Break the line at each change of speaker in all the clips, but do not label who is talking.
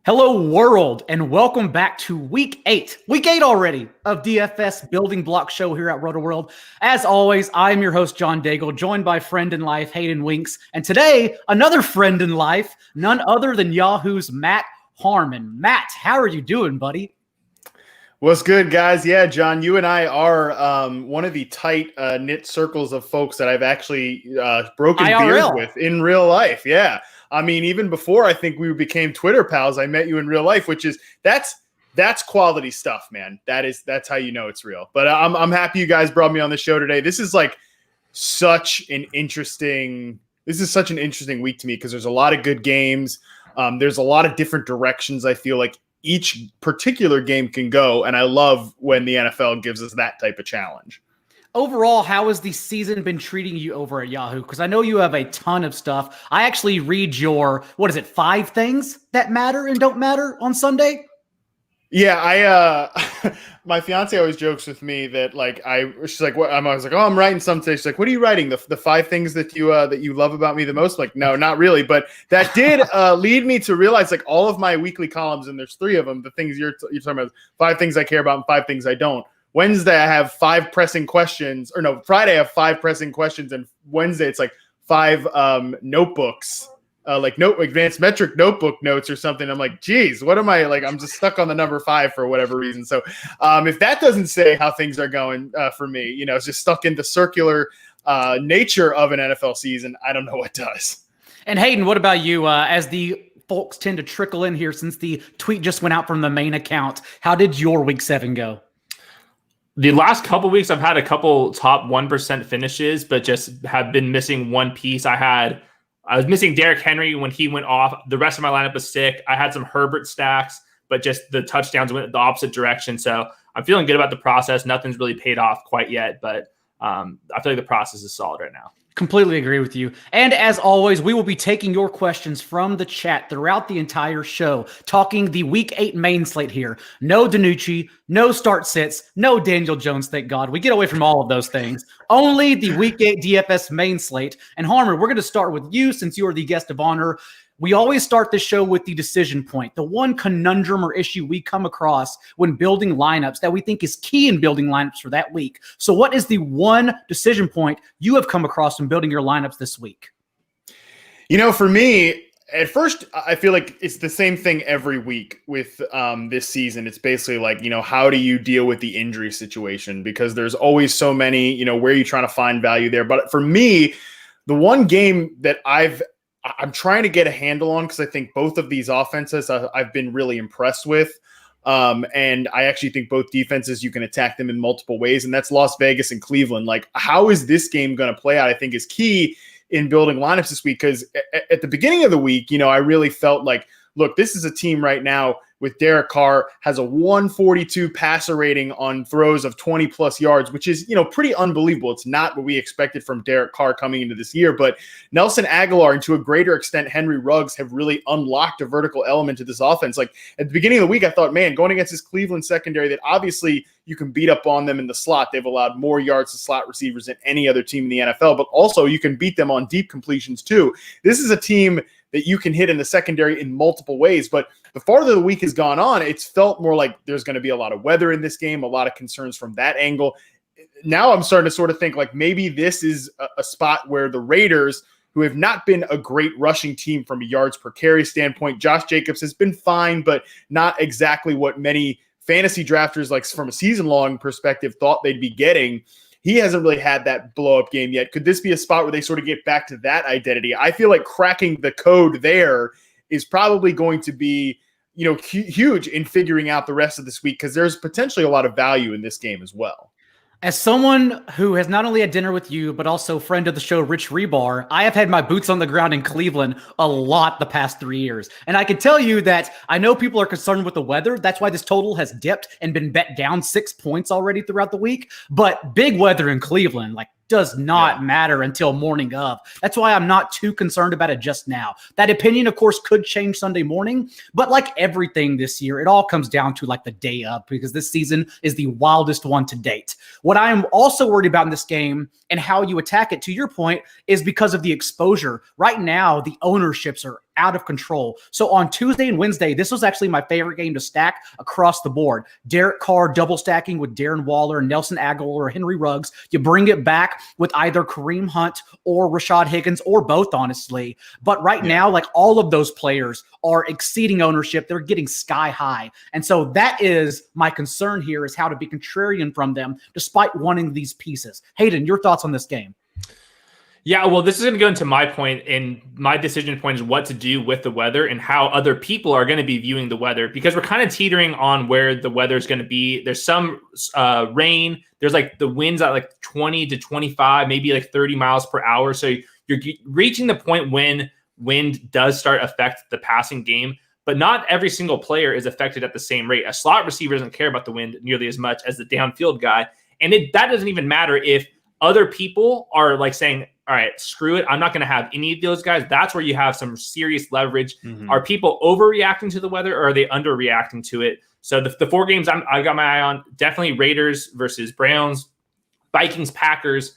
Hello, world, and welcome back to week 8 already of DFS Building Block Show here at RotoWorld. As always, I am your host, John Daigle, joined by friend in life, Hayden Winks. And today, another friend in life, none other than Yahoo's Matt Harmon. Matt, how are you doing, buddy?
What's good, guys? Yeah, John, you and I are one of the tight knit circles of folks that I've actually broken beers with in real life. Yeah. I mean, even before I think we became Twitter pals, I met you in real life, which is that's quality stuff, man. That's how you know it's real. But I'm happy you guys brought me on the show today. This is such an interesting week to me because there's a lot of good games. There's a lot of different directions I feel like each particular game can go, and I love when the NFL gives us that type of challenge.
Overall, how has the season been treating you over at Yahoo? Because I know you have a ton of stuff. I actually read your, 5 things that matter and don't matter on Sunday?
Yeah, my fiance always jokes with me that she's like, what? I was like, oh, I'm writing something. She's like, what are you writing? The 5 things that you love about me the most? Like, no, not really. But that did lead me to realize all of my weekly columns, and there's 3 of them. The things you're talking about, 5 things I care about and 5 things I don't. Wednesday, I have 5 pressing questions, Friday, I have 5 pressing questions, and Wednesday, it's 5 notebooks, advanced metric notebook notes or something. I'm like, geez, what am I I'm just stuck on the number 5 for whatever reason. So if that doesn't say how things are going for me, it's just stuck in the circular nature of an NFL season, I don't know what does.
And Hayden, what about you? As the folks tend to trickle in here since the tweet just went out from the main account, how did your week 7 go?
The last couple weeks, I've had a couple top 1% finishes, but just have been missing one piece. I was missing Derrick Henry when he went off. The rest of my lineup was sick. I had some Herbert stacks, but just the touchdowns went the opposite direction. So I'm feeling good about the process. Nothing's really paid off quite yet, but I feel like the process is solid right now.
Completely agree with you. And as always, we will be taking your questions from the chat throughout the entire show, talking the week 8 main slate here. No DiNucci, no start sits, no Daniel Jones, thank God. We get away from all of those things. Only the week 8 DFS main slate. And Harmer, we're going to start with you since you are the guest of honor. We always start the show with the decision point, the one conundrum or issue we come across when building lineups that we think is key in building lineups for that week. So what is the one decision point you have come across in building your lineups this week?
For me, at first, I feel like it's the same thing every week with this season. It's basically how do you deal with the injury situation? Because there's always so many, where are you trying to find value there? But for me, the one game that I'm trying to get a handle on, because I think both of these offenses I've been really impressed with. And I actually think both defenses, you can attack them in multiple ways. And that's Las Vegas and Cleveland. How is this game going to play out? I think is key in building lineups this week. Because at the beginning of the week, I really felt look, this is a team right now with Derek Carr has a 142 passer rating on throws of 20 plus yards, which is, pretty unbelievable. It's not what we expected from Derek Carr coming into this year, but Nelson Aguilar and to a greater extent, Henry Ruggs have really unlocked a vertical element to this offense. At the beginning of the week, I thought, man, going against this Cleveland secondary that obviously you can beat up on them in the slot. They've allowed more yards to slot receivers than any other team in the NFL, but also you can beat them on deep completions too. This is a team that you can hit in the secondary in multiple ways. But the farther the week has gone on, it's felt more like there's going to be a lot of weather in this game, a lot of concerns from that angle. Now I'm starting to sort of think maybe this is a spot where the Raiders, who have not been a great rushing team from a yards per carry standpoint, Josh Jacobs has been fine, but not exactly what many fantasy drafters, from a season-long perspective, thought they'd be getting. He hasn't really had that blow-up game yet. Could this be a spot where they sort of get back to that identity? I feel like cracking the code there is probably going to be, huge in figuring out the rest of this week because there's potentially a lot of value in this game as well.
As someone who has not only had dinner with you, but also friend of the show, Rich Rebar, I have had my boots on the ground in Cleveland a lot the past 3 years. And I can tell you that I know people are concerned with the weather. That's why this total has dipped and been bet down 6 points already throughout the week. But big weather in Cleveland, does not matter until morning of. That's why I'm not too concerned about it just now. That opinion, of course, could change Sunday morning, but like everything this year, it all comes down to the day of, because this season is the wildest one to date. What I am also worried about in this game and how you attack it, to your point, is because of the exposure. Right now, the ownerships are out of control. So on Tuesday and Wednesday, this was actually my favorite game to stack across the board. Derek Carr double stacking with Darren Waller, Nelson Aguilar, or Henry Ruggs. You bring it back with either Kareem Hunt or Rashad Higgins or both, honestly. But right now, like all of those players are exceeding ownership. They're getting sky high. And so that is my concern here, is how to be contrarian from them despite wanting these pieces. Hayden, your thoughts on this game?
Yeah, well, this is going to go into my point, and my decision point is what to do with the weather and how other people are going to be viewing the weather, because we're kind of teetering on where the weather is going to be. There's some rain. There's like the winds at like 20 to 25, maybe like 30 miles per hour. So you're reaching the point when wind does start affect the passing game, but not every single player is affected at the same rate. A slot receiver doesn't care about the wind nearly as much as the downfield guy. And that doesn't even matter if other people are like saying, all right, screw it, I'm not going to have any of those guys. That's where you have some serious leverage. Are people overreacting to the weather, or are they underreacting to it? So the four games I got my eye on, definitely Raiders versus Browns, Vikings, Packers,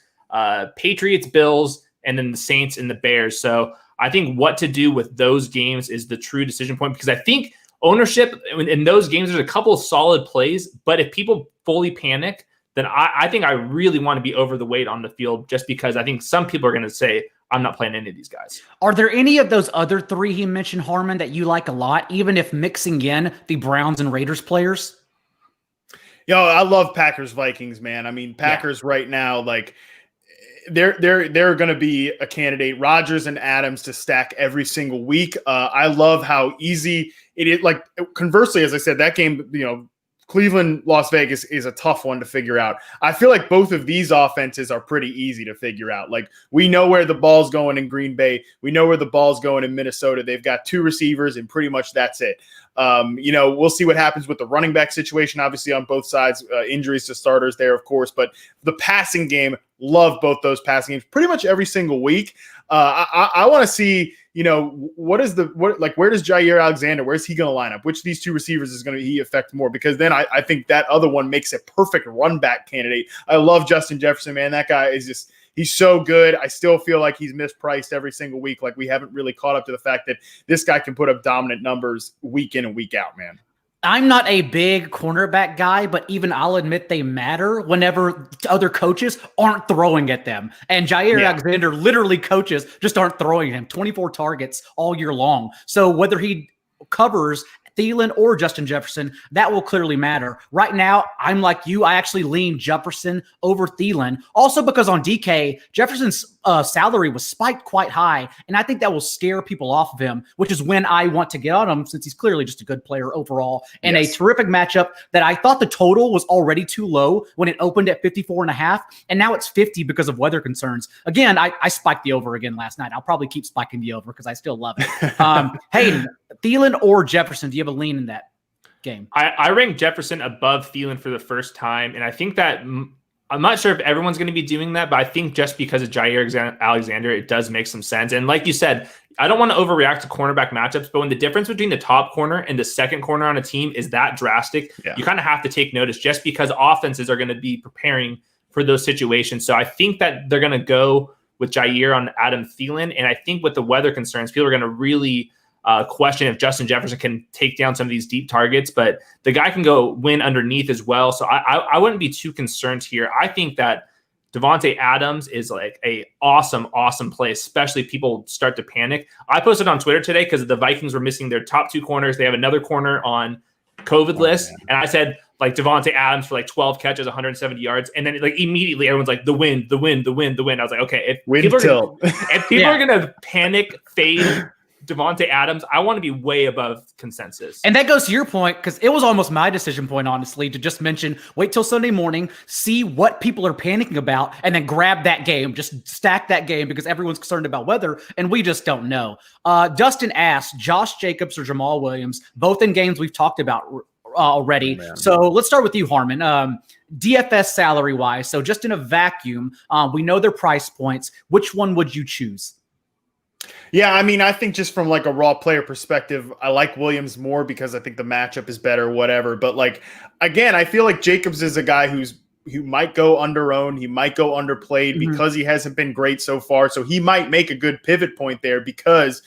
Patriots, Bills, and then the Saints and the Bears. So I think what to do with those games is the true decision point, because I think ownership in those games, there's a couple of solid plays, but if people fully panic, then I think I really want to be over the weight on the field, just because I think some people are going to say, I'm not playing any of these guys.
Are there any of those other three he mentioned, Harmon, that you like a lot, even if mixing in the Browns and Raiders players?
Yo, I love Packers Vikings, man. I mean, Packers right now, like they're going to be a candidate, Rodgers and Adams, to stack every single week. I love how easy it is. Like, conversely, as I said, that game, Cleveland, Las Vegas is a tough one to figure out. I feel like both of these offenses are pretty easy to figure out. Like, we know where the ball's going in Green Bay. We know where the ball's going in Minnesota. They've got two receivers, and pretty much that's it. We'll see what happens with the running back situation, obviously on both sides, injuries to starters there, of course, but the passing game, love both those passing games pretty much every single week. I want to see, where does Jair Alexander, where's he going to line up? Which of these two receivers is going to he affect more? Because then I think that other one makes a perfect run back candidate. I love Justin Jefferson, man. That guy is just, he's so good. I still feel like he's mispriced every single week. Like, we haven't really caught up to the fact that this guy can put up dominant numbers week in and week out, man.
I'm not a big cornerback guy, but even I'll admit they matter whenever other coaches aren't throwing at them. And Jair Alexander, literally coaches just aren't throwing him. 24 targets all year long. So whether he covers Thielen or Justin Jefferson, that will clearly matter. Right now, I'm like you. I actually lean Jefferson over Thielen. Also because on DK, Jefferson's salary was spiked quite high, and I think that will scare people off of him, which is when I want to get on him, since he's clearly just a good player overall. And a terrific matchup that I thought the total was already too low when it opened at 54.5, and now it's 50 because of weather concerns. Again, I spiked the over again last night. I'll probably keep spiking the over because I still love it. Hayden, Thielen or Jefferson, do you have a lean in that game?
I rank Jefferson above Thielen for the first time, and I think that I'm not sure if everyone's going to be doing that, but I think just because of Jair Alexander, it does make some sense. And like you said, I don't want to overreact to cornerback matchups, but when the difference between the top corner and the second corner on a team is that drastic, you kind of have to take notice, just because offenses are going to be preparing for those situations. So I think that they're going to go with Jair on Adam Thielen. And I think with the weather concerns, people are going to really question if Justin Jefferson can take down some of these deep targets, but the guy can go win underneath as well. So I wouldn't be too concerned here. I think that Devontae Adams is like a awesome play, especially if people start to panic. I posted on Twitter today because the Vikings were missing their top two corners. They have another corner on COVID list. Man. And I said like Devontae Adams for like 12 catches, 170 yards. And then like immediately everyone's like the wind. I was like, okay, if people are going to panic, fade Devontae Adams, I want to be way above consensus.
And that goes to your point, because it was almost my decision point, honestly, to just mention, wait till Sunday morning, see what people are panicking about, and then grab that game, just stack that game, because everyone's concerned about weather, and we just don't know. Dustin asked, Josh Jacobs or Jamal Williams, both in games we've talked about already. So let's start with you, Harmon. DFS salary-wise, so just in a vacuum, we know their price points. Which one would you choose?
Yeah, I mean, I think just from like a raw player perspective, I like Williams more because I think the matchup is better, whatever. But like, again, I feel like Jacobs is a guy who's might go under-owned. He might go underplayed because he hasn't been great so far. So he might make a good pivot point there because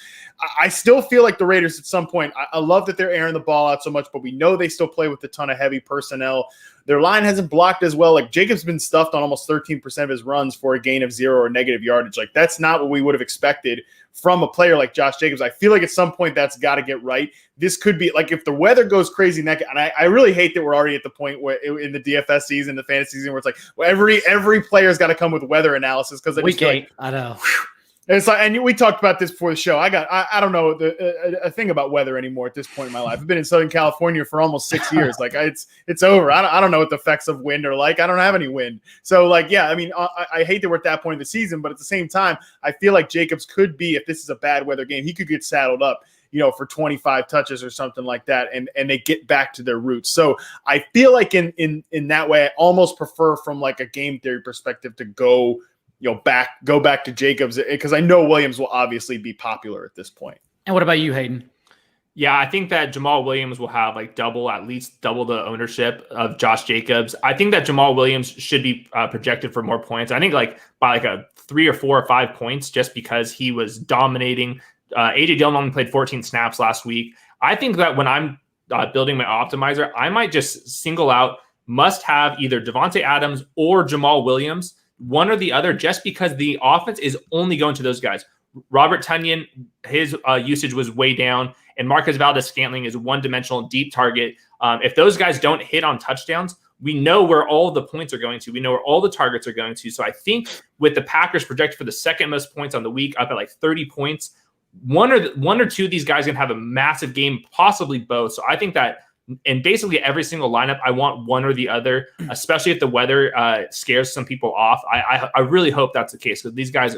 I still feel like the Raiders at some point, I love that they're airing the ball out so much, but we know they still play with a ton of heavy personnel. Their line hasn't blocked as well. Like Jacobs been stuffed on almost 13% of his runs for a gain of 0 or negative yardage. Like that's not what we would have expected from a player like Josh Jacobs. I feel like at some point that's got to get right. This could be like if the weather goes crazy, and I really hate that we're already at the point where in the DFS season, the fantasy season, where it's like well, every player's got to come with weather analysis because
week 8. I know.
It's like, and we talked about this before the show. I don't know a thing about weather anymore at this point in my life. I've been in Southern California for almost 6 years. Like it's over. I don't know what the effects of wind are like. I don't have any wind. So like, yeah, I mean, I hate that we're at that point in the season, but at the same time, I feel like Jacobs could be, if this is a bad weather game, he could get saddled up, for 25 touches or something like that. And they get back to their roots. So I feel like in that way, I almost prefer from like a game theory perspective to go back to Jacobs because I know Williams will obviously be popular at this point.
And what about you, Hayden?
Yeah, I think that Jamal Williams will have at least double the ownership of Josh Jacobs. I think that Jamal Williams should be projected for more points. I think by a 3 or 4 or 5 points just because he was dominating. AJ Dillon only played 14 snaps last week. I think that when I'm building my optimizer, I might just single out must have either Devontae Adams or Jamal Williams, one or the other, just because the offense is only going to those guys. Robert Tonyan, his usage was way down, and Marquez Valdes-Scantling is one-dimensional deep target. If those guys don't hit on touchdowns, we know where all the points are going to. We know where all the targets are going to. So I think with the Packers projected for the second most points on the week, up at 30 points, one or two of these guys are going to have a massive game, possibly both. So I think that in basically every single lineup, I want one or the other, especially if the weather scares some people off. I really hope that's the case because these guys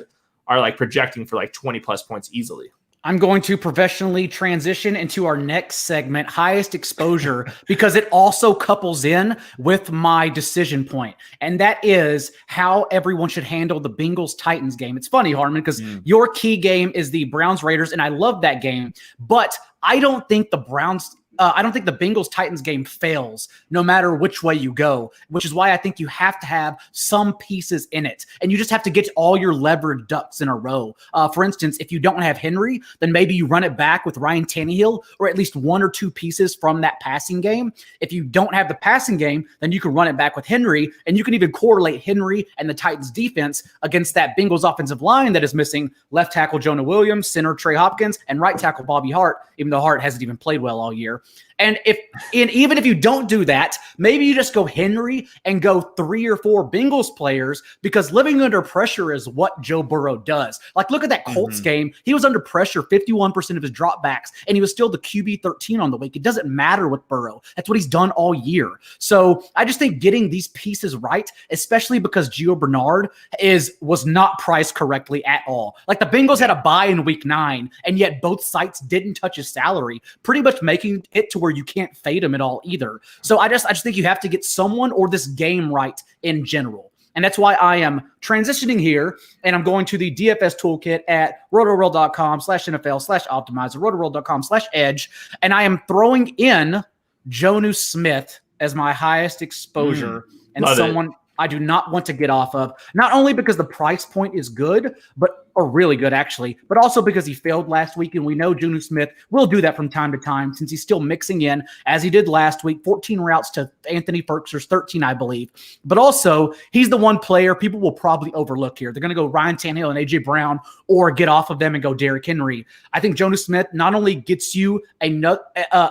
are projecting for 20 plus points easily.
I'm going to professionally transition into our next segment, highest exposure, because it also couples in with my decision point. And that is how everyone should handle the Bengals-Titans game. It's funny, Harmon, because your key game is the Browns-Raiders, and I love that game. But I don't think the Bengals-Titans game fails no matter which way you go, which is why I think you have to have some pieces in it. And you just have to get all your levered ducks in a row. For instance, if you don't have Henry, then maybe you run it back with Ryan Tannehill or at least 1 or 2 pieces from that passing game. If you don't have the passing game, then you can run it back with Henry, and you can even correlate Henry and the Titans defense against that Bengals offensive line that is missing left tackle Jonah Williams, center Trey Hopkins, and right tackle Bobby Hart, even though Hart hasn't even played well all year. And even if you don't do that, maybe you just go Henry and go 3 or 4 Bengals players because living under pressure is what Joe Burrow does. Look at that Colts game. He was under pressure 51% of his dropbacks, and he was still the QB 13 on the week. It doesn't matter with Burrow. That's what he's done all year. So I just think getting these pieces right, especially because Gio Bernard was not priced correctly at all. The Bengals had a bye in week 9, and yet both sites didn't touch his salary, pretty much making it to where you can't fade him at all either. So I just think you have to get someone or this game right in general. And that's why I am transitioning here, and I'm going to the DFS toolkit at rotoworld.com/NFL/optimizer, rotoworld.com/edge, and I am throwing in Jonnu Smith as my highest exposure and someone I do not want to get off of, not only because the price point is good, or really good actually, but also because he failed last week, and we know Jonnu Smith will do that from time to time since he's still mixing in, as he did last week, 14 routes to Anthony Ferkser's 13, I believe. But also, he's the one player people will probably overlook here. They're going to go Ryan Tannehill and A.J. Brown or get off of them and go Derrick Henry. I think Jonnu Smith not only gets you a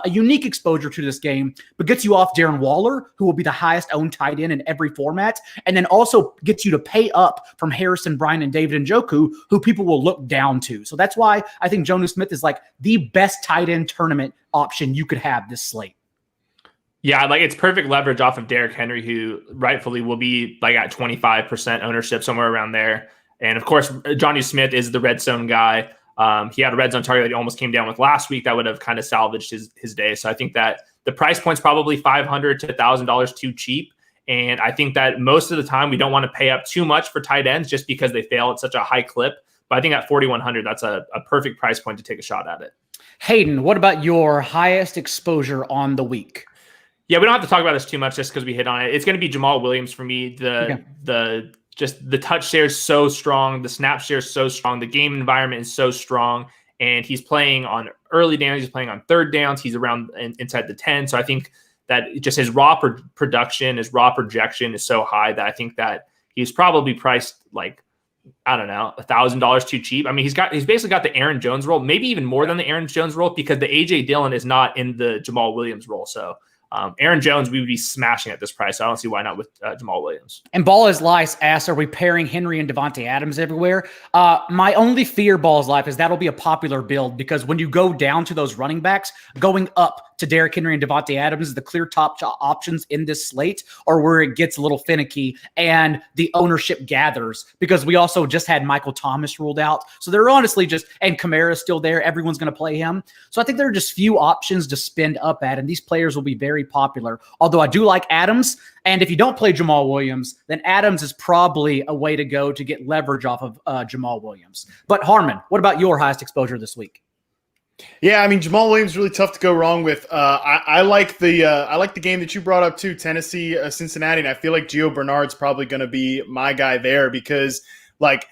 unique exposure to this game, but gets you off Darren Waller, who will be the highest owned tight end in every format, and then also gets you to pay up from Harrison Bryant and David Njoku, who people will look down to. So that's why I think Jonnu Smith is the best tight end tournament option you could have this slate.
Yeah, it's perfect leverage off of Derrick Henry, who rightfully will be at 25% ownership, somewhere around there. And of course, Jonnu Smith is the red zone guy. He had a red zone target that he almost came down with last week that would have kind of salvaged his day. So I think that the price point's probably $500 to $1,000 too cheap. And I think that most of the time we don't want to pay up too much for tight ends just because they fail at such a high clip. But I think at $4,100, that's a perfect price point to take a shot at it.
Hayden, what about your highest exposure on the week?
Yeah, we don't have to talk about this too much just because we hit on it. It's going to be Jamal Williams for me. The touch share is so strong. The snap share is so strong. The game environment is so strong. And he's playing on early downs. He's playing on third downs. He's around inside the 10. So I think that just his raw production, his raw projection is so high that I think that he's probably priced like, I don't know, $1,000 too cheap. I mean, he's basically got the Aaron Jones role, maybe even more than the Aaron Jones role, because the AJ Dillon is not in the Jamal Williams role. So Aaron Jones, we would be smashing at this price. So I don't see why not with Jamal Williams. And
Ball is Lice asks, are we pairing Henry and Devontae Adams everywhere? My only fear, Ball is Life, is that'll be a popular build because when you go down to those running backs, going up to Derrick Henry and Devontae Adams is the clear top options in this slate, or where it gets a little finicky and the ownership gathers, because we also just had Michael Thomas ruled out. So they're honestly just, and Kamara's still there. Everyone's going to play him. So I think there are just few options to spend up at, and these players will be very popular. Although I do like Adams. And if you don't play Jamal Williams, then Adams is probably a way to go to get leverage off of Jamal Williams. But Harmon, what about your highest exposure this week?
Yeah, I mean, Jamal Williams really tough to go wrong with. I like the game that you brought up too, Tennessee, Cincinnati, and I feel like Gio Bernard's probably going to be my guy there because, like,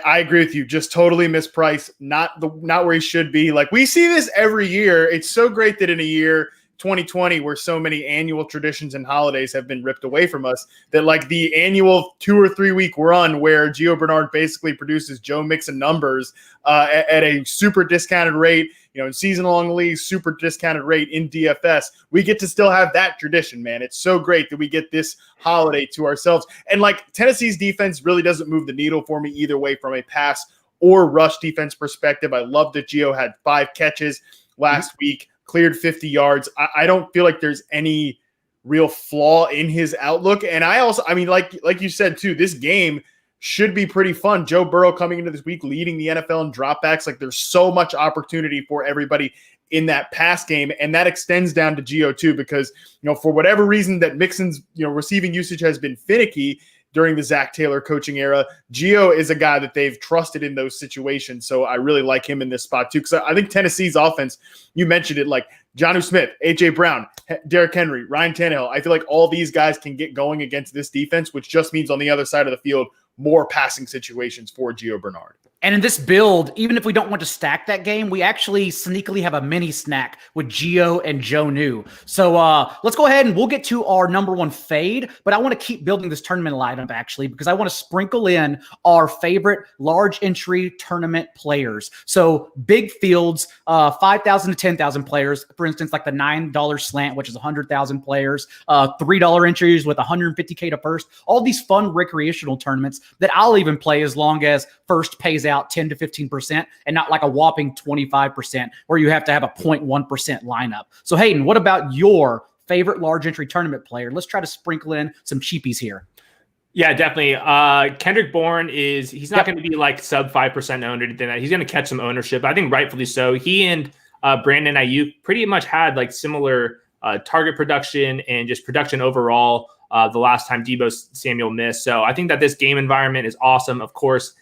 I agree with you, just totally mispriced, not where he should be. Like, we see this every year. It's so great that in a year 2020, where so many annual traditions and holidays have been ripped away from us, that like the annual 2 or 3 week run where Gio Bernard basically produces Joe Mixon numbers at a super discounted rate, in season-long leagues, super discounted rate in DFS, we get to still have that tradition, man. It's so great that we get this holiday to ourselves. And like Tennessee's defense really doesn't move the needle for me either way from a pass or rush defense perspective. I love that Gio had 5 catches last week, cleared 50 yards. I don't feel like there's any real flaw in his outlook. And I mean, like you said too, this game should be pretty fun. Joe Burrow coming into this week, leading the NFL in dropbacks. Like, there's so much opportunity for everybody in that pass game. And that extends down to Gio too, because, for whatever reason that Mixon's, receiving usage has been finicky during the Zach Taylor coaching era, Gio is a guy that they've trusted in those situations. So I really like him in this spot too. Because I think Tennessee's offense, you mentioned it, like Jonnu Smith, A.J. Brown, Derrick Henry, Ryan Tannehill. I feel like all these guys can get going against this defense, which just means on the other side of the field, more passing situations for Gio Bernard.
And in this build, even if we don't want to stack that game, we actually sneakily have a mini snack with Gio and Jonnu. So let's go ahead and we'll get to our number one fade, but I want to keep building this tournament lineup actually, because I want to sprinkle in our favorite large entry tournament players. So big fields, 5,000 to 10,000 players, for instance, like the $9 slant, which is 100,000 players, $3 entries with 150K to first, all these fun recreational tournaments that I'll even play as long as first pays out 10 to 15% and not like a whopping 25% where you have to have a 0.1% lineup. So Hayden, what about your favorite large entry tournament player? Let's try to sprinkle in some cheapies here.
Yeah, definitely. Kendrick Bourne he's not going to be like sub 5% owned or anything like that. He's going to catch some ownership. I think rightfully so. He and Brandon Ayuk pretty much had like similar target production and just production overall the last time Deebo Samuel missed. So I think that this game environment is awesome. Of course,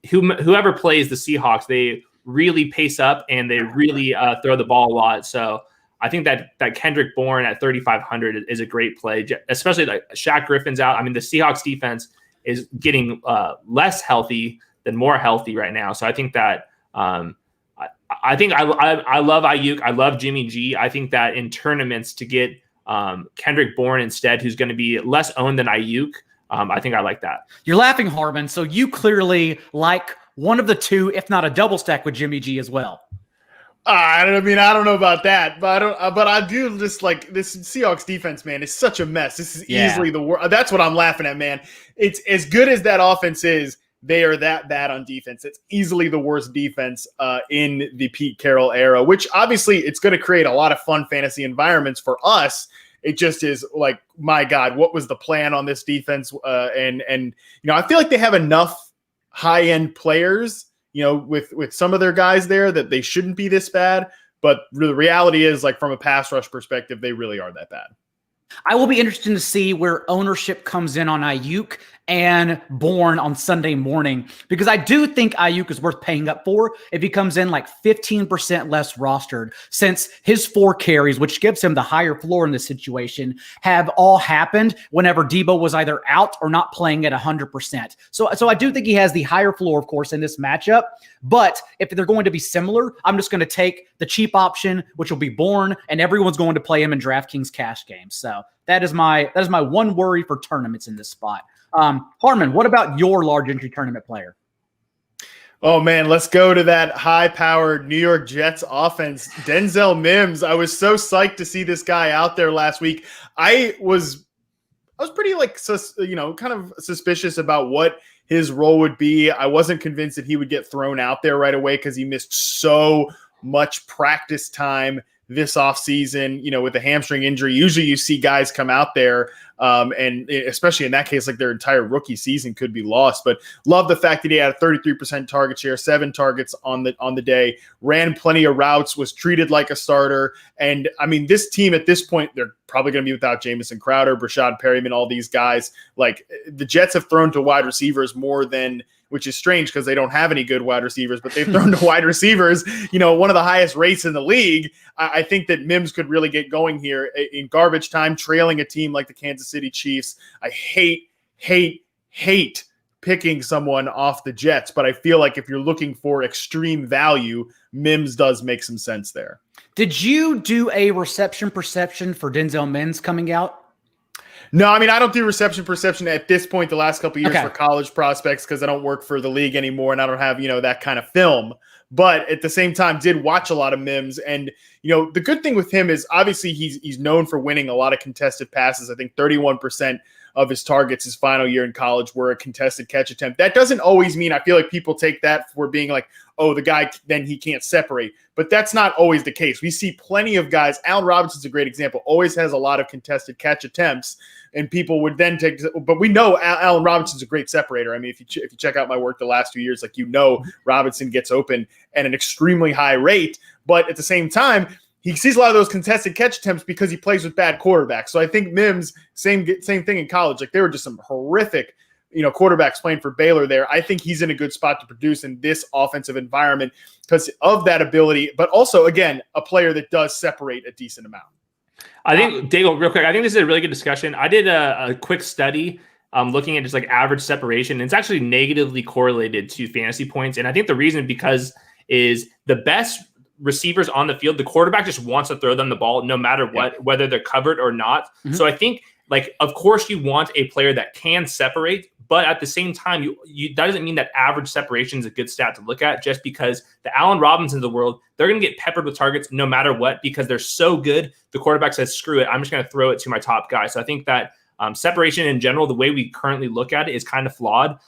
whoever plays the Seahawks, they really pace up and they really throw the ball a lot. So I think that Kendrick Bourne at 3,500 is a great play, especially like Shaq Griffin's out. I mean, the Seahawks defense is getting less healthy than more healthy right now. So I think that I love Ayuk. I love Jimmy G. I think that in tournaments to get Kendrick Bourne instead, who's going to be less owned than Ayuk, I think I like that. You're
laughing, Harmon. So you clearly like one of the two, if not a double stack with Jimmy G as well.
I don't know about that, but I do just like this Seahawks defense, man. It's such a mess. This is easily the worst. That's what I'm laughing at, man. It's as good as that offense is. They are that bad on defense. It's easily the worst defense in the Pete Carroll era, which obviously it's going to create a lot of fun fantasy environments for us. It just is like, my God, what was the plan on this defense? And I feel like they have enough high-end players, with some of their guys there that they shouldn't be this bad. But the reality is, like, from a pass rush perspective, they really are that bad.
I will be interested to see where ownership comes in on Ayuk and Bourne on Sunday morning, because I do think Ayuk is worth paying up for if he comes in like 15% less rostered, since his 4 carries, which gives him the higher floor in this situation, have all happened whenever Debo was either out or not playing at 100%. So I do think he has the higher floor, of course, in this matchup. But if they're going to be similar, I'm just going to take the cheap option, which will be Bourne, and everyone's going to play him in DraftKings cash games. So that is my one worry for tournaments in this spot. Harmon, what about your large entry tournament player?
Oh man, let's go to that high-powered New York Jets offense. Denzel Mims. I was so psyched to see this guy out there last week. I was pretty kind of suspicious about what his role would be. I wasn't convinced that he would get thrown out there right away because he missed so much practice time this offseason, with a hamstring injury. Usually you see guys come out there, and especially in that case, like their entire rookie season could be lost. But love the fact that he had a 33% target share, 7 targets on the day, ran plenty of routes, was treated like a starter. And I mean, this team at this point, they're probably going to be without Jamison Crowder, Brashad Perryman, all these guys. Like the Jets have thrown to wide receivers more than, which is strange because they don't have any good wide receivers, but they've thrown to wide receivers, one of the highest rates in the league. I think that Mims could really get going here in garbage time, trailing a team like the Kansas City Chiefs. I hate picking someone off the Jets, but I feel like if you're looking for extreme value, Mims does make some sense there.
Did you do a reception perception for Denzel Mims coming out?
No, I mean, I don't do reception perception at this point the last couple of years for college prospects because I don't work for the league anymore and I don't have, that kind of film. But at the same time, did watch a lot of Mims. And, the good thing with him is obviously he's known for winning a lot of contested passes. I think 31% of his targets his final year in college were a contested catch attempt. That doesn't always mean, I feel like people take that for being like, oh, the guy, then he can't separate. But that's not always the case. We see plenty of guys. Allen Robinson's a great example, always has a lot of contested catch attempts. And people would then take, but we know Allen Robinson's a great separator. I mean, if you check out my work the last 2 years, Robinson gets open at an extremely high rate. But at the same time, he sees a lot of those contested catch attempts because he plays with bad quarterbacks. So I think Mims, same thing in college. Like there were just some horrific, quarterbacks playing for Baylor there. I think he's in a good spot to produce in this offensive environment because of that ability, but also, again, a player that does separate a decent amount.
I think, Daigle, real quick, I think this is a really good discussion. I did a quick study looking at just like average separation. And it's actually negatively correlated to fantasy points. And I think the reason is the best receivers on the field, the quarterback just wants to throw them the ball no matter what, whether they're covered or not. Mm-hmm. So I think, of course, you want a player that can separate, but at the same time, that doesn't mean that average separation is a good stat to look at just because the Allen Robinsons of the world, they're going to get peppered with targets no matter what because they're so good. The quarterback says, screw it, I'm just going to throw it to my top guy. So I think that separation in general, the way we currently look at it is kind of flawed.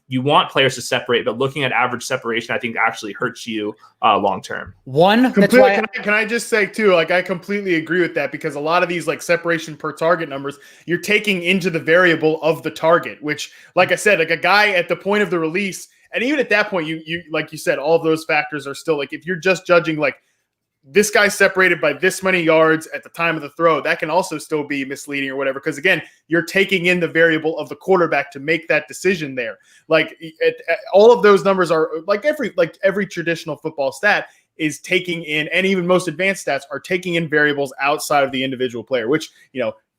You want players to separate, but looking at average separation, I think actually hurts you long-term.
Can I just say too, I completely agree with that because a lot of these separation per target numbers, you're taking into the variable of the target, which like I said, a guy at the point of the release, and even at that point, you like you said, all of those factors are still if you're just judging this guy's separated by this many yards at the time of the throw, that can also still be misleading or whatever. Because again, you're taking in the variable of the quarterback to make that decision there. All of those numbers are every traditional football stat is taking in, and even most advanced stats are taking in variables outside of the individual player, which,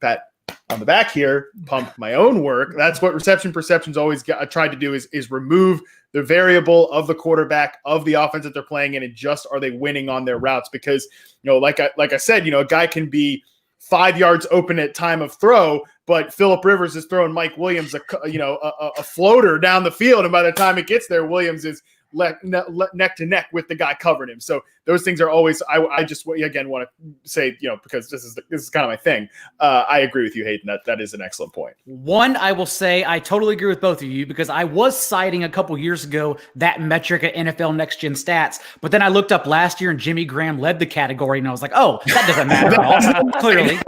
Pat, on the back here, pump my own work. That's what reception perceptions always tried to do is remove the variable of the quarterback of the offense that they're playing in and just are they winning on their routes? Because, like I said, a guy can be 5 yards open at time of throw, but Phillip Rivers is throwing Mike Williams a floater down the field, and by the time it gets there, Williams is neck to neck with the guy covering him. So those things are always, I just again want to say, because this is kind of my thing. I agree with you, Hayden. That is an excellent point.
One, I will say I totally agree with both of you because I was citing a couple years ago that metric at NFL Next Gen Stats, but then I looked up last year and Jimmy Graham led the category, and I was like, oh, that doesn't matter at all, clearly.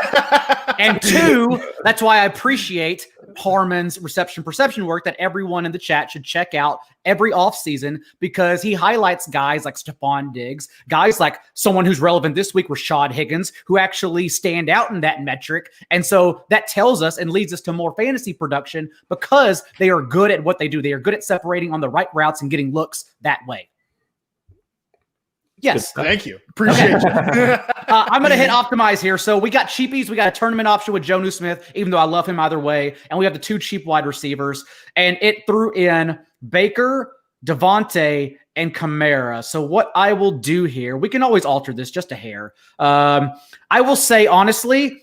And two, that's why I appreciate Harmon's reception perception work that everyone in the chat should check out every offseason, because he highlights guys like Stephon Diggs, guys like someone who's relevant this week, Rashad Higgins, who actually stand out in that metric. And so that tells us and leads us to more fantasy production because they are good at what they do. They are good at separating on the right routes and getting looks that way. Yes.
Thank you. Appreciate you.
I'm going to hit optimize here. So we got cheapies. We got a tournament option with Jonnu Smith, even though I love him either way. And we have the 2 cheap wide receivers. And it threw in Baker, Devontae, and Kamara. So what I will do here, we can always alter this just a hair. I will say, honestly,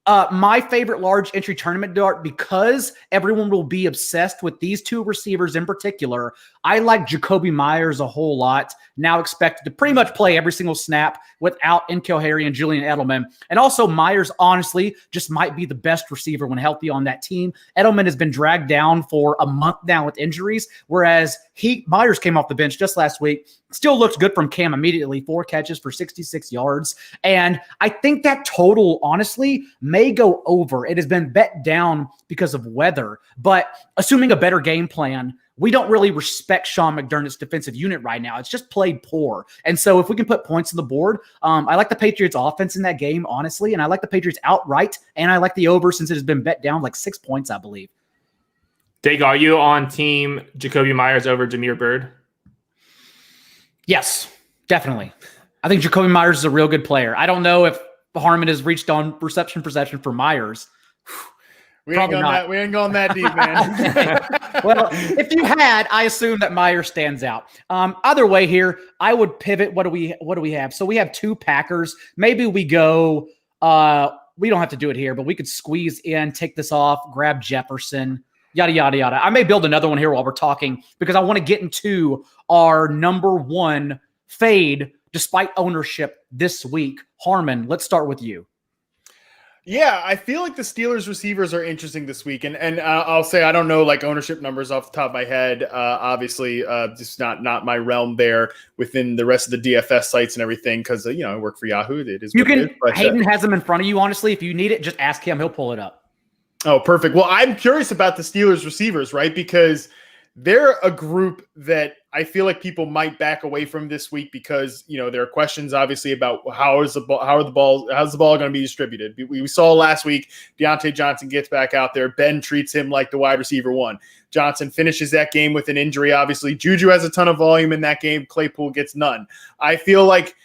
my favorite large entry tournament dart, because everyone will be obsessed with these 2 receivers in particular. I like Jacoby Myers a whole lot. Now expected to pretty much play every single snap without N'Keal Harry and Julian Edelman. And also Myers, honestly, just might be the best receiver when healthy on that team. Edelman has been dragged down for a month now with injuries, whereas Myers came off the bench just last week. Still looks good from Cam immediately. 4 catches for 66 yards. And I think that total, honestly, may go over. It has been bet down because of weather. But assuming a better game plan, we don't really respect Sean McDermott's defensive unit right now. It's just played poor. And so if we can put points on the board, I like the Patriots offense in that game, honestly. And I like the Patriots outright. And I like the over since it has been bet down like 6 points, I believe.
Daigle, are you on team Jacoby Myers over Jameer Byrd?
Yes, definitely. I think Jacoby Myers is a real good player. I don't know if Harmon has reached on reception for Myers.
We ain't going that deep, man.
Well, if you had, I assume that Myers stands out. Either way here, I would pivot. What do we have? So we have 2 Packers. Maybe we go, we don't have to do it here, but we could squeeze in, take this off, grab Jefferson, yada, yada, yada. I may build another one here while we're talking because I want to get into our number 1 fade despite ownership this week. Harmon, let's start with you.
Yeah, I feel like the Steelers receivers are interesting this week. And I'll say I don't know like ownership numbers off the top of my head. Obviously, just not my realm there within the rest of the DFS sites and everything because, I work for Yahoo. It is
Hayden has them in front of you, honestly. If you need it, just ask him. He'll pull it up.
Oh, perfect. Well, I'm curious about the Steelers receivers, right? Because they're a group that I feel like people might back away from this week because, there are questions obviously about how's the ball going to be distributed. We saw last week, Deontay Johnson gets back out there. Ben treats him like the wide receiver 1. Johnson finishes that game with an injury. Obviously, Juju has a ton of volume in that game. Claypool gets none. I feel like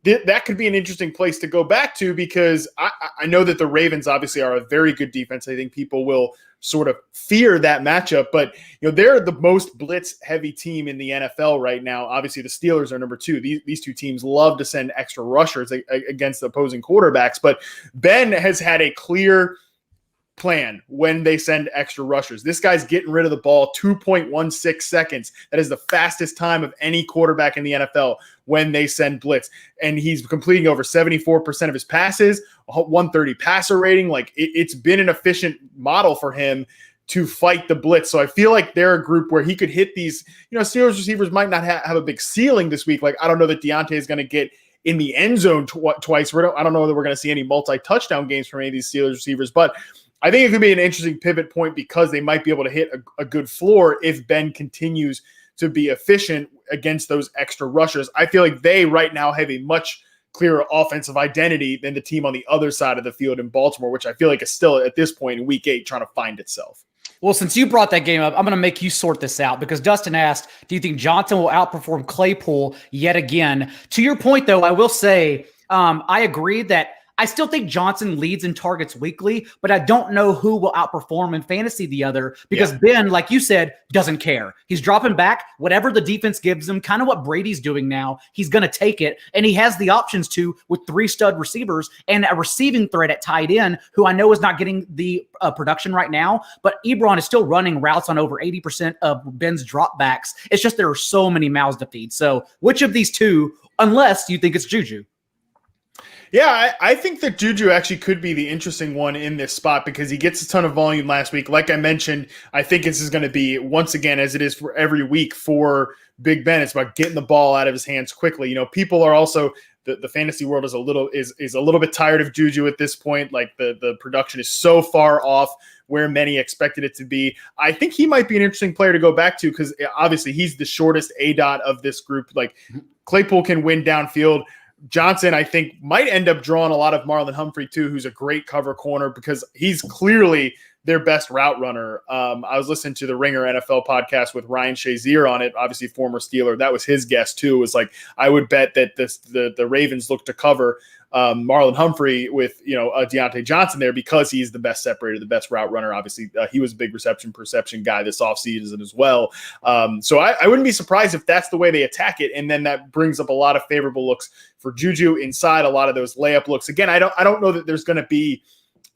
that could be an interesting place to go back to because I know that the Ravens obviously are a very good defense. I think people will sort of fear that matchup, but they're the most blitz heavy team in the NFL right now. Obviously the Steelers are number 2. These 2 teams love to send extra rushers against the opposing quarterbacks, but Ben has had a clear plan when they send extra rushers. This guy's getting rid of the ball 2.16 seconds. That is the fastest time of any quarterback in the NFL when they send blitz. And he's completing over 74% of his passes, 130 passer rating. Like it's been an efficient model for him to fight the blitz. So I feel like they're a group where he could hit these, Steelers receivers might not have a big ceiling this week. Like I don't know that Deontay is going to get in the end zone twice. I don't know that we're going to see any multi-touchdown games from any of these Steelers receivers, but I think it could be an interesting pivot point because they might be able to hit a good floor if Ben continues to be efficient against those extra rushers. I feel like they right now have a much clearer offensive identity than the team on the other side of the field in Baltimore, which I feel like is still at this point in week 8 trying to find itself.
Well, since you brought that game up, I'm going to make you sort this out because Dustin asked, do you think Johnson will outperform Claypool yet again? To your point, though, I will say I agree that I still think Johnson leads in targets weekly, but I don't know who will outperform in fantasy the other because Ben, like you said, doesn't care. He's dropping back. Whatever the defense gives him, kind of what Brady's doing now, he's going to take it. And he has the options to with 3 stud receivers and a receiving threat at tight end, who I know is not getting the production right now, but Ebron is still running routes on over 80% of Ben's dropbacks. It's just there are so many mouths to feed. So which of these 2, unless you think it's Juju?
Yeah, I think that Juju actually could be the interesting one in this spot because he gets a ton of volume last week. Like I mentioned, I think this is going to be, once again, as it is for every week for Big Ben, it's about getting the ball out of his hands quickly. People are also the fantasy world is a little bit tired of Juju at this point. Like the production is so far off where many expected it to be. I think he might be an interesting player to go back to because obviously he's the shortest ADOT of this group. Like Claypool can win downfield. Johnson, I think, might end up drawing a lot of Marlon Humphrey too, who's a great cover corner because he's clearly their best route runner. I was listening to the Ringer NFL podcast with Ryan Shazier on it, obviously former Steeler. That was his guess too. It was like, I would bet that the Ravens look to cover Marlon Humphrey with, Deontay Johnson there because he's the best separator, the best route runner. Obviously, he was a big perception guy this offseason as well. So I wouldn't be surprised if that's the way they attack it. And then that brings up a lot of favorable looks for Juju inside, a lot of those layup looks. Again, I don't know that there's going to be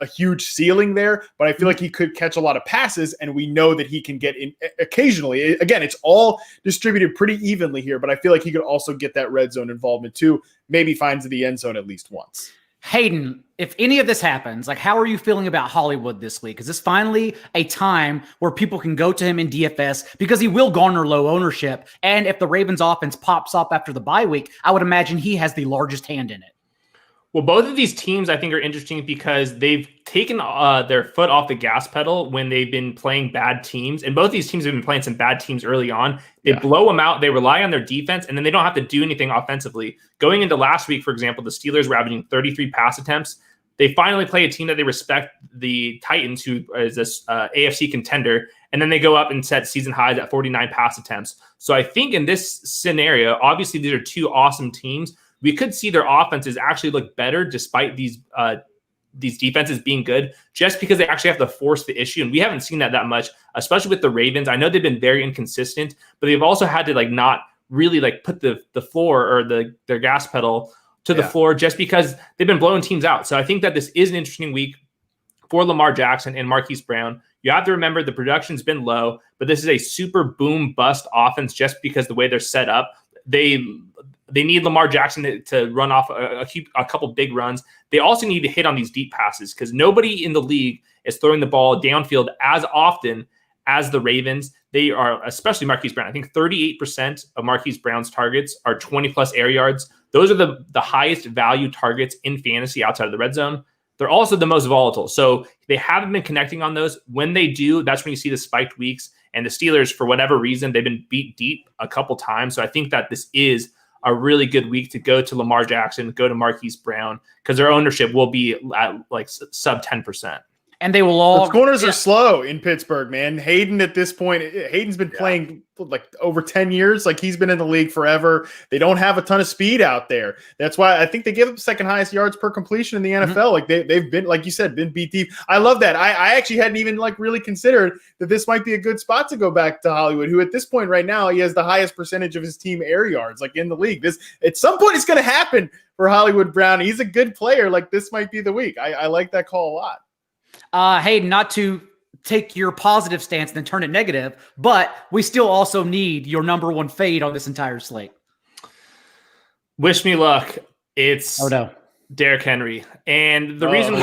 a huge ceiling there, but I feel like he could catch a lot of passes, and we know that he can get in occasionally. Again, it's all distributed pretty evenly here, but I feel like he could also get that red zone involvement too, maybe finds the end zone at least once.
Hayden, if any of this happens, like how are you feeling about Hollywood this week? Is this finally a time where people can go to him in DFS because he will garner low ownership? And if the Ravens offense pops up after the bye week, I would imagine he has the largest hand in it.
Well, both of these teams I think are interesting because they've taken their foot off the gas pedal when they've been playing bad teams. And both these teams have been playing some bad teams early on. They blow them out. They rely on their defense, and then they don't have to do anything offensively. Going into last week, for example, the Steelers were averaging 33 pass attempts. They finally play a team that they respect, the Titans, who is this AFC contender. And then they go up and set season highs at 49 pass attempts. So I think in this scenario, obviously these are two awesome teams. We could see their offenses actually look better despite these defenses being good, just because they actually have to force the issue. And we haven't seen that much, especially with the Ravens. I know they've been very inconsistent, but they've also had to not really put the floor or their gas pedal to the floor just because they've been blowing teams out. So I think that this is an interesting week for Lamar Jackson and Marquise Brown. You have to remember the production's been low, but this is a super boom bust offense just because the way they're set up. They need Lamar Jackson to run off a couple big runs. They also need to hit on these deep passes because nobody in the league is throwing the ball downfield as often as the Ravens. They are, especially Marquise Brown. I think 38% of Marquise Brown's targets are 20-plus air yards. Those are the highest value targets in fantasy outside of the red zone. They're also the most volatile. So they haven't been connecting on those. When they do, that's when you see the spiked weeks. And the Steelers, for whatever reason, they've been beat deep a couple times. So I think that this is a really good week to go to Lamar Jackson, go to Marquise Brown, because their ownership will be at sub 10%.
And they will all.
The corners are slow in Pittsburgh, man. Hayden at this point, Hayden's been playing over 10 years. He's been in the league forever. They don't have a ton of speed out there. That's why I think they give up second highest yards per completion in the NFL. Mm-hmm. They've been, like you said, been beat deep. I love that. I actually hadn't even really considered that this might be a good spot to go back to Hollywood, who at this point right now, he has the highest percentage of his team air yards in the league. This at some point it's going to happen for Hollywood Brown. He's a good player. This might be the week. I like that call a lot.
Hayden, not to take your positive stance and then turn it negative, but we still also need your number one fade on this entire slate.
Wish me luck. It's Derrick Henry. And the reason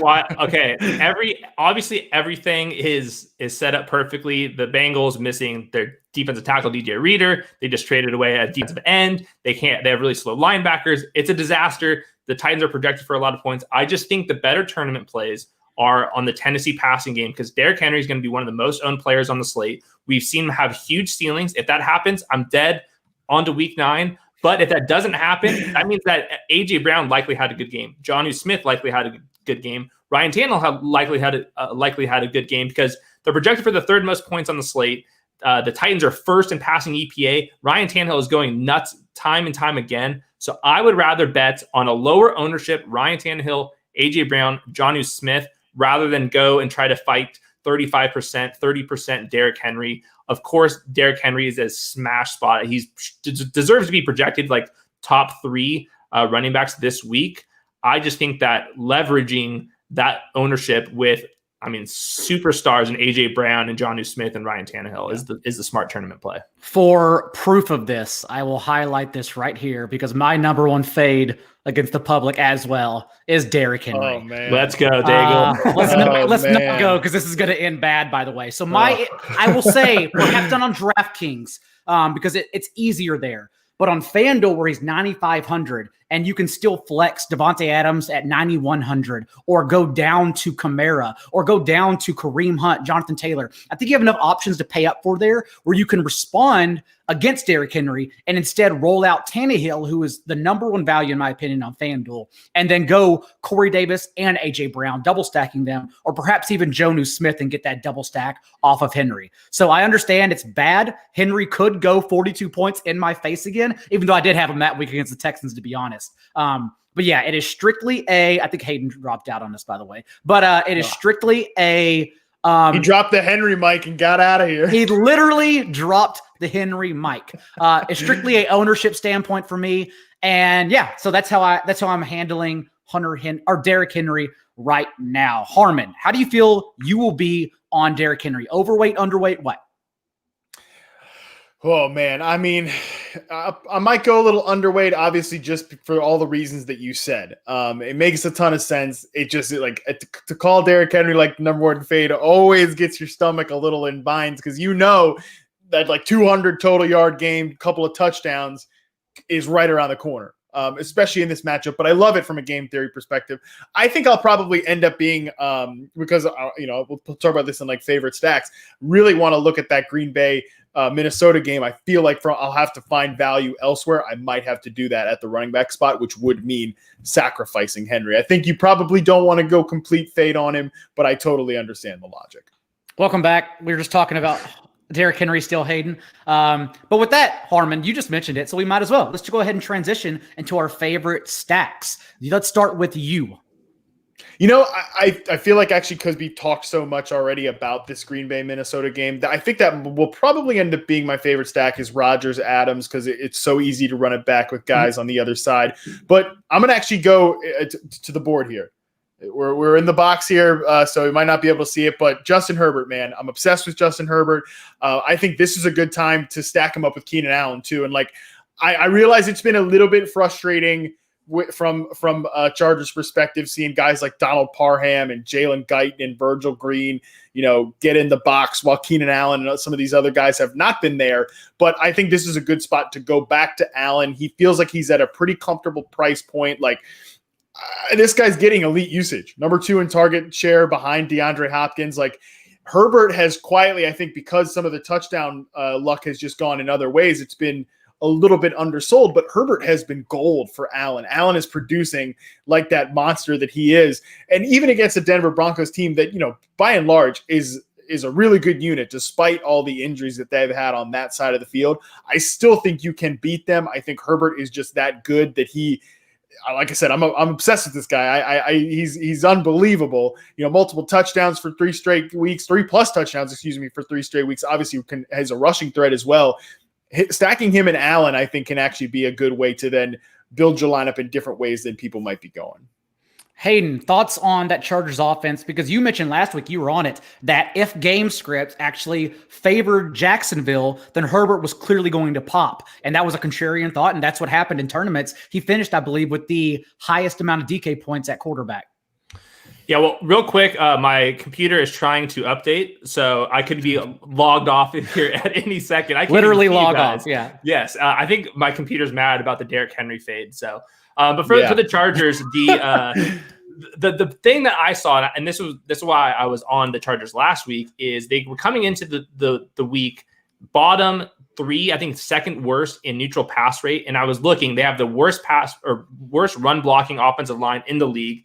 why, okay, obviously everything is set up perfectly. The Bengals missing their defensive tackle, DJ Reader. They just traded away at defensive end. They have really slow linebackers. It's a disaster. The Titans are projected for a lot of points. I just think the better tournament plays are on the Tennessee passing game because Derrick Henry is going to be one of the most owned players on the slate. We've seen him have huge ceilings. If that happens, I'm dead on to week 9. But if that doesn't happen, that means that A.J. Brown likely had a good game. Jonnu Smith likely had a good game. Ryan Tannehill likely had a good game because they're projected for the third most points on the slate. The Titans are first in passing EPA. Ryan Tannehill is going nuts time and time again. So I would rather bet on a lower ownership Ryan Tannehill, A.J. Brown, Jonnu Smith, rather than go and try to fight 35%, 30% Derrick Henry. Of course, Derrick Henry is a smash spot. He deserves to be projected top 3 running backs this week. I just think that leveraging that ownership with superstars in A.J. Brown and Jonnu Smith and Ryan Tannehill is the smart tournament play.
For proof of this, I will highlight this right here because my number one fade against the public as well is Derrick Henry.
Oh, man.
Let's go, Daigle.
Let's not go because this is going to end bad, by the way. So I will say perhaps done on DraftKings because it's easier there. But on FanDuel, where he's 9,500, and you can still flex Devontae Adams at 9,100, or go down to Kamara, or go down to Kareem Hunt, Jonathan Taylor. I think you have enough options to pay up for there where you can respond against Derrick Henry and instead roll out Tannehill, who is the number one value, in my opinion, on FanDuel, and then go Corey Davis and A.J. Brown, double stacking them, or perhaps even Jonnu Smith and get that double stack off of Henry. So I understand it's bad. Henry could go 42 points in my face again, even though I did have him that week against the Texans, to be honest. But yeah, it is strictly I think Hayden dropped out on this, by the way, but it is strictly he
dropped the Henry mic and got out of here.
He literally dropped the Henry mic. It's strictly a ownership standpoint for me. And yeah, so that's how I'm handling Derrick Henry right now. Harmon, how do you feel you will be on Derrick Henry? Overweight, underweight, what?
Oh, man. I mean, I might go a little underweight, obviously, just for all the reasons that you said. It makes a ton of sense. It just, like, to call Derrick Henry, like, number one fade always gets your stomach a little in binds, because you know that, like, 200 total yard game, couple of touchdowns is right around the corner, especially in this matchup. But I love it from a game theory perspective. I think I'll probably end up being, because, we'll talk about this in, like, favorite stacks, really want to look at that Green Bay Minnesota game. I feel like I'll have to find value elsewhere. I might have to do that at the running back spot, which would mean sacrificing Henry. I think you probably don't want to go complete fade on him, but I totally understand the logic.
Welcome back. We were just talking about Derrick Henry still Hayden. But with that, Harmon, you just mentioned it, so we might as well. Let's just go ahead and transition into our favorite stacks. Let's start with you.
I feel like actually, because we talked so much already about this Green Bay Minnesota game, I think that will probably end up being my favorite stack is Rodgers Adams, because it's so easy to run it back with guys on the other side. But I'm going to actually go to the board here. We're in the box here, so we might not be able to see it, but Justin Herbert, man, I'm obsessed with Justin Herbert. I think this is a good time to stack him up with Keenan Allen too. And like, I realize it's been a little bit frustrating from Chargers perspective, seeing guys like Donald Parham and Jalen Guyton and Virgil Green, get in the box while Keenan Allen and some of these other guys have not been there. But I think this is a good spot to go back to Allen. He feels like he's at a pretty comfortable price point. Like, this guy's getting elite usage. Number 2 in target share behind DeAndre Hopkins. Like, Herbert has quietly, I think, because some of the touchdown luck has just gone in other ways, it's been a little bit undersold, but Herbert has been gold for Allen. Allen is producing like that monster that he is. And even against the Denver Broncos team that, by and large is a really good unit, despite all the injuries that they've had on that side of the field, I still think you can beat them. I think Herbert is just that good that like I said, I'm obsessed with this guy. He's unbelievable. Multiple touchdowns for 3 straight weeks, 3+ touchdowns, for 3 straight weeks. Obviously has a rushing threat as well. Stacking him and Allen, I think, can actually be a good way to then build your lineup in different ways than people might be going.
Hayden, thoughts on that Chargers offense? Because you mentioned last week, you were on it, that if game script actually favored Jacksonville, then Herbert was clearly going to pop. And that was a contrarian thought, and that's what happened in tournaments. He finished, I believe, with the highest amount of DK points at quarterback.
Yeah, well, real quick, my computer is trying to update, so I could be logged off in here at any second. I can
literally log off, yeah.
Yes, I think my computer's mad about the Derrick Henry fade. So, but for the Chargers, the thing that I saw, and this is why I was on the Chargers last week, is they were coming into the week bottom 3, I think second worst in neutral pass rate, and I was looking, they have the worst run blocking offensive line in the league.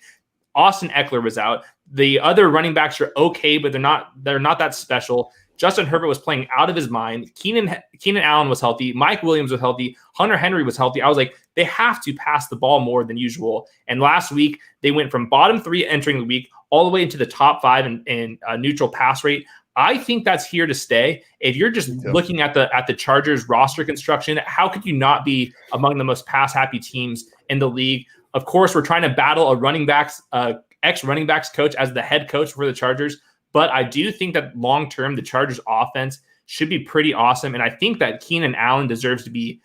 Austin Eckler was out. The other running backs are okay, but they're not that special. Justin Herbert was playing out of his mind. Keenan Allen was healthy. Mike Williams was healthy. Hunter Henry was healthy. I was like, they have to pass the ball more than usual. And last week, they went from bottom 3 entering the week all the way into the top 5 in neutral pass rate. I think that's here to stay. If you're just looking at the Chargers roster construction, how could you not be among the most pass-happy teams in the league? Of course, we're trying to battle a ex-running backs coach as the head coach for the Chargers, but I do think that long-term, the Chargers offense should be pretty awesome, and I think that Keenan Allen deserves to be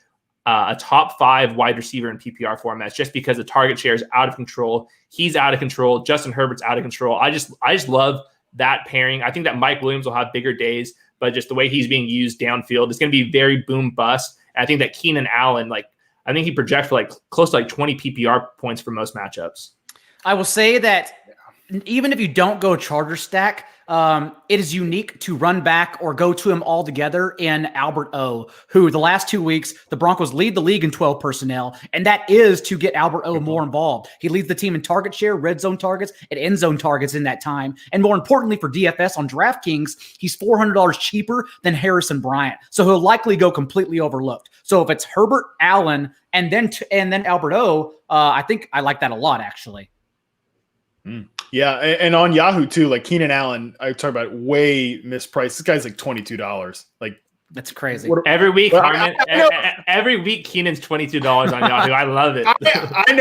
a top 5 wide receiver in PPR formats just because the target share is out of control. He's out of control. Justin Herbert's out of control. I just love that pairing. I think that Mike Williams will have bigger days, but just the way he's being used downfield is going to be very boom bust. And I think that Keenan Allen, I think he projects for close to 20 PPR points for most matchups.
I will say that even if you don't go Charger stack, it is unique to run back or go to him altogether in Albert O, who the last 2 weeks, the Broncos lead the league in 12 personnel, and that is to get Albert O more involved. He leads the team in target share, red zone targets, and end zone targets in that time. And more importantly for DFS on DraftKings, he's $400 cheaper than Harrison Bryant. So he'll likely go completely overlooked. So if it's Herbert, Allen, and then Albert O, I think I like that a lot, actually.
Yeah, and on Yahoo too, like Keenan Allen, I talk about way mispriced. This guy's like $22. Like
that's crazy.
Every week, Harmon, every week Keenan's $22 on Yahoo. I love it.
I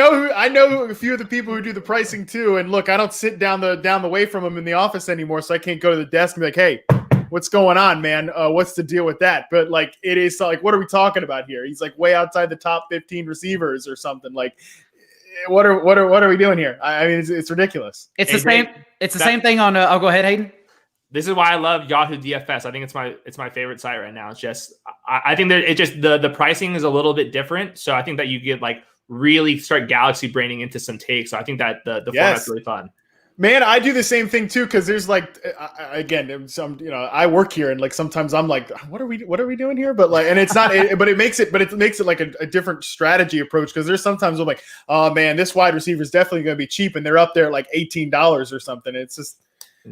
know a few of the people who do the pricing too. And look, I don't sit down the way from him in the office anymore, so I can't go to the desk and be like, "Hey, what's going on, man? What's the deal with that?" But like, it is like, what are we talking about here? He's like way outside the top 15 receivers or something. Like, what are we doing here? I mean, it's ridiculous.
It's the same. It's the same thing on. I'll go ahead, Hayden.
This is why I love Yahoo DFS. I think it's my favorite site right now. It's just I think that it just the pricing is a little bit different. So I think that you get really start galaxy braining into some takes. So I think that the format's really fun.
Man, I do the same thing too, because there's again, some I work here, and sometimes I'm like, what are we doing here? But and it's not, but it makes it like a different strategy approach, because there's sometimes I'm like, oh man, this wide receiver is definitely going to be cheap, and they're up there like $18 or something. It's just,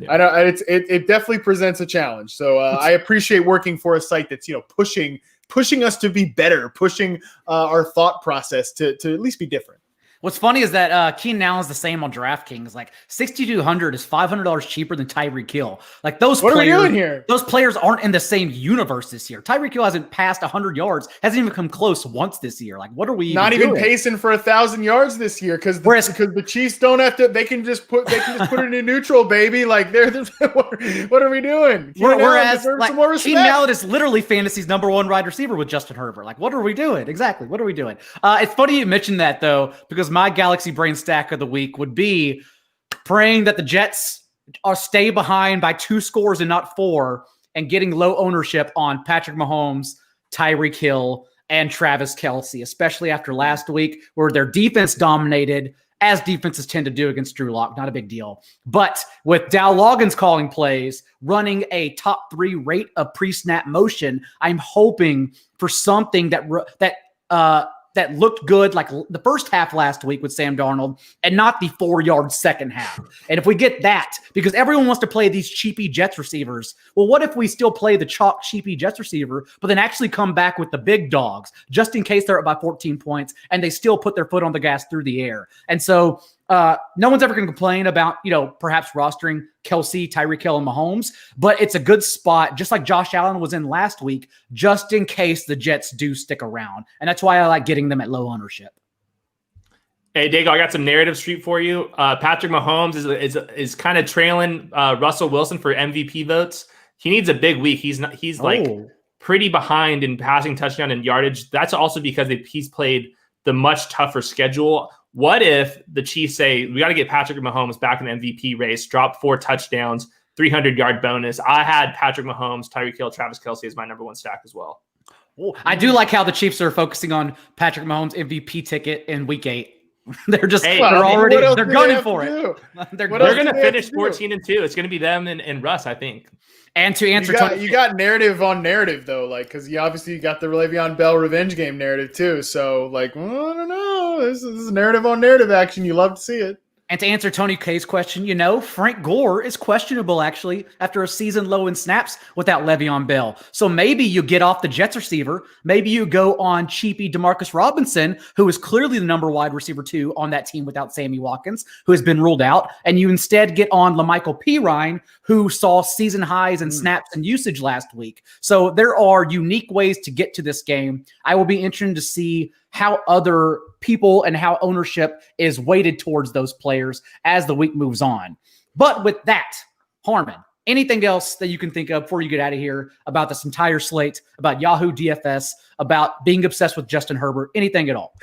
I don't, it definitely presents a challenge. So I appreciate working for a site that's pushing us to be better, pushing our thought process to at least be different.
What's funny is that Keenan Allen's the same on DraftKings. Like 6,200 is $500 cheaper than Tyreek Hill. Like those
what
players,
are we doing here?
Those players aren't in the same universe this year. Tyreek Hill hasn't passed 100 yards, hasn't even come close once this year. Like what are we
not even
doing?
Pacing for 1,000 yards this year because the Chiefs don't have to. They can just put it in neutral, baby. Like what are we doing?
Whereas Keenan Allen is literally fantasy's number one wide receiver with Justin Herbert. Like what are we doing exactly? What are we doing? It's funny you mentioned that though, because my Galaxy Brain stack of the week would be praying that the Jets stay behind by 2 scores and not 4, and getting low ownership on Patrick Mahomes, Tyreek Hill, and Travis Kelce, especially after last week where their defense dominated, as defenses tend to do against Drew Lock. Not a big deal. But with Dow Loggins calling plays, running a top 3 rate of pre-snap motion, I'm hoping for something that looked good like the first half last week with Sam Darnold and not the 4-yard second half. And if we get that, because everyone wants to play these cheapy Jets receivers, well, what if we still play the chalk cheapy Jets receiver, but then actually come back with the big dogs just in case they're up by 14 points and they still put their foot on the gas through the air? And so no one's ever going to complain about, perhaps rostering Kelce, Tyreek Hill, and Mahomes, but it's a good spot, just like Josh Allen was in last week, just in case the Jets do stick around. And that's why I like getting them at low ownership.
Hey, Daigle, I got some narrative street for you. Patrick Mahomes is kind of trailing Russell Wilson for MVP votes. He needs a big week. He's pretty behind in passing touchdown and yardage. That's also because he's played the much tougher schedule. What if the Chiefs say, we got to get Patrick Mahomes back in the MVP race, drop 4 touchdowns, 300-yard bonus? I had Patrick Mahomes, Tyreek Hill, Travis Kelce as my number 1 stack as well.
I do like how the Chiefs are focusing on Patrick Mahomes' MVP ticket in week 8. They're just they're gunning for it. They're
going to finish 14-2. It's going to be them and Russ, I think. And to answer,
you got narrative on narrative though, because you obviously got the Le'Veon Bell revenge game narrative too. So I don't know, this is narrative on narrative action. You love to see it.
And to answer Tony K's question, Frank Gore is questionable actually after a season low in snaps without Le'Veon Bell. So maybe you get off the Jets receiver. Maybe you go on cheapy Demarcus Robinson, who is clearly the number wide receiver 2 on that team without Sammy Watkins, who has been ruled out. And you instead get on LaMichael Pirine, who saw season highs in snaps and usage last week. So there are unique ways to get to this game. I will be interested to see how other people and how ownership is weighted towards those players as the week moves on. But with that, Harmon, anything else that you can think of before you get out of here about this entire slate, about Yahoo DFS, about being obsessed with Justin Herbert, anything at all?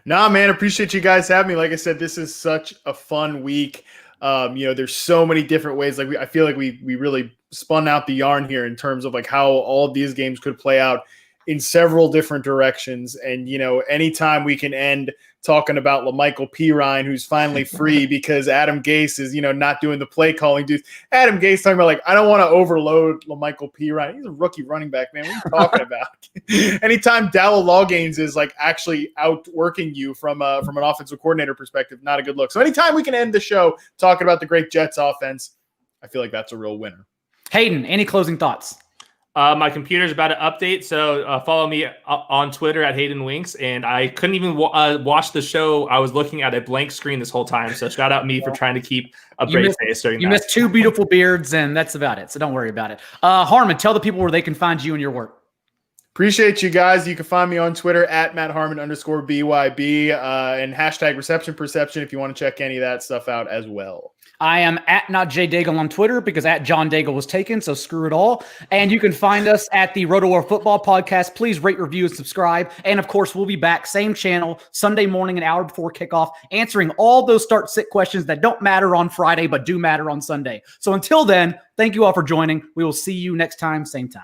Nah, man, appreciate you guys having me. Like I said, this is such a fun week. There's so many different ways. I feel like we really spun out the yarn here in terms of how all of these games could play out in several different directions. And, anytime we can end talking about LaMichael Pirine, who's finally free because Adam Gase is, not doing the play calling dudes. Adam Gase talking about I don't want to overload LaMichael Pirine. He's a rookie running back, man. What are you talking about? Anytime Dowell Lawgains is actually outworking you from an offensive coordinator perspective, not a good look. So anytime we can end the show talking about the great Jets offense, I feel like that's a real winner.
Hayden, any closing thoughts?
My computer's about to update, so follow me on Twitter at Hayden Winks. And I couldn't even watch the show. I was looking at a blank screen this whole time. So shout out me for trying to keep a brave face during that.
You missed 2 beautiful beards, and that's about it. So don't worry about it. Harmon, tell the people where they can find you and your work.
Appreciate you guys. You can find me on Twitter at MattHarmon_BYB and hashtag Reception Perception if you want to check any of that stuff out as well.
I am at NotJDaigle on Twitter because at John Daigle was taken, so screw it all. And you can find us at the Roto-War Football Podcast. Please rate, review, and subscribe. And, of course, we'll be back, same channel, Sunday morning, an hour before kickoff, answering all those start-sit questions that don't matter on Friday but do matter on Sunday. So until then, thank you all for joining. We will see you next time, same time.